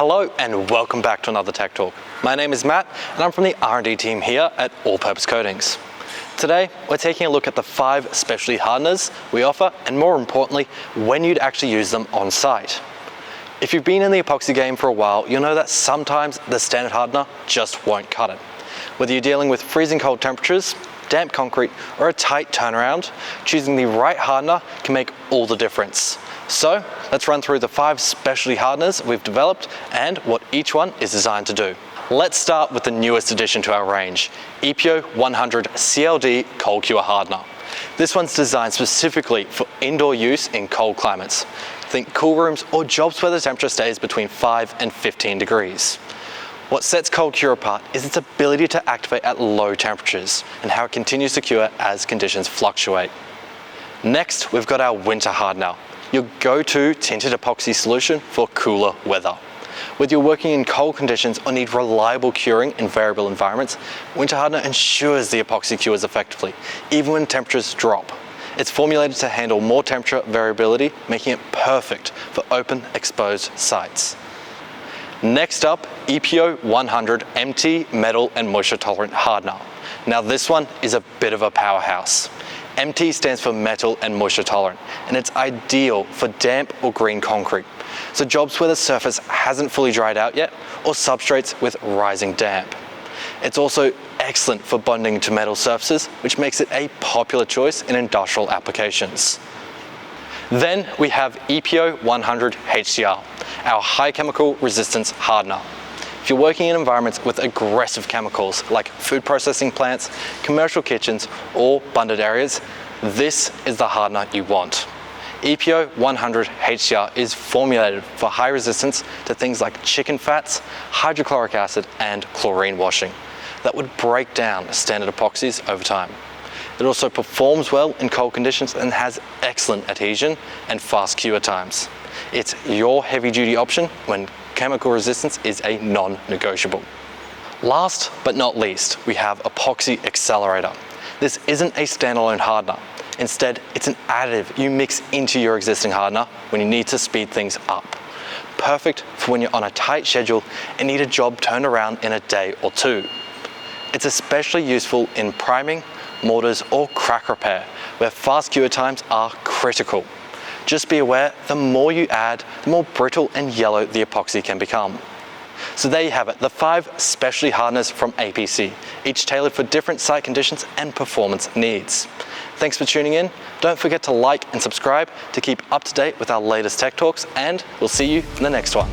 Hello and welcome back to another Tech Talk. My name is Matt and I'm from the R&D team here at All Purpose Coatings. Today we're taking a look at the 5 specialty hardeners we offer, and more importantly, when you'd actually use them on site. If you've been in the epoxy game for a while, you'll know that sometimes the standard hardener just won't cut it. Whether you're dealing with freezing cold temperatures, damp concrete, or a tight turnaround, choosing the right hardener can make all the difference. So let's run through the 5 specialty hardeners we've developed and what each one is designed to do. Let's start with the newest addition to our range, EPO 100 CLD Cold Cure Hardener. This one's designed specifically for indoor use in cold climates. Think cool rooms or jobs where the temperature stays between 5 and 15 degrees. What sets Cold Cure apart is its ability to activate at low temperatures and how it continues to cure as conditions fluctuate. Next, we've got our Winter Hardener, your go-to tinted epoxy solution for cooler weather. Whether you're working in cold conditions or need reliable curing in variable environments, Winter Hardener ensures the epoxy cures effectively, even when temperatures drop. It's formulated to handle more temperature variability, making it perfect for open, exposed sites. Next up, EPO 100 MT Metal and Moisture Tolerant Hardener. Now this one is a bit of a powerhouse. MT stands for metal and moisture tolerant, and it's ideal for damp or green concrete. So jobs where the surface hasn't fully dried out yet, or substrates with rising damp. It's also excellent for bonding to metal surfaces, which makes it a popular choice in industrial applications. Then we have EPO 100 HCR, our high chemical resistance hardener. If you're working in environments with aggressive chemicals like food processing plants, commercial kitchens, or bonded areas, this is the hardener you want. EPO 100 HCR is formulated for high resistance to things like chicken fats, hydrochloric acid, and chlorine washing that would break down standard epoxies over time. It also performs well in cold conditions and has excellent adhesion and fast cure times. It's your heavy-duty option when chemical resistance is a non-negotiable. Last but not least, we have Epoxy Accelerator. This isn't a standalone hardener. Instead, it's an additive you mix into your existing hardener when you need to speed things up. Perfect for when you're on a tight schedule and need a job turned around in a day or two. It's especially useful in priming, mortars, or crack repair, where fast cure times are critical. Just be aware, the more you add, the more brittle and yellow the epoxy can become. So there you have it, the 5 specialty hardeners from APC, each tailored for different site conditions and performance needs. Thanks for tuning in. Don't forget to like and subscribe to keep up to date with our latest tech talks, and we'll see you in the next one.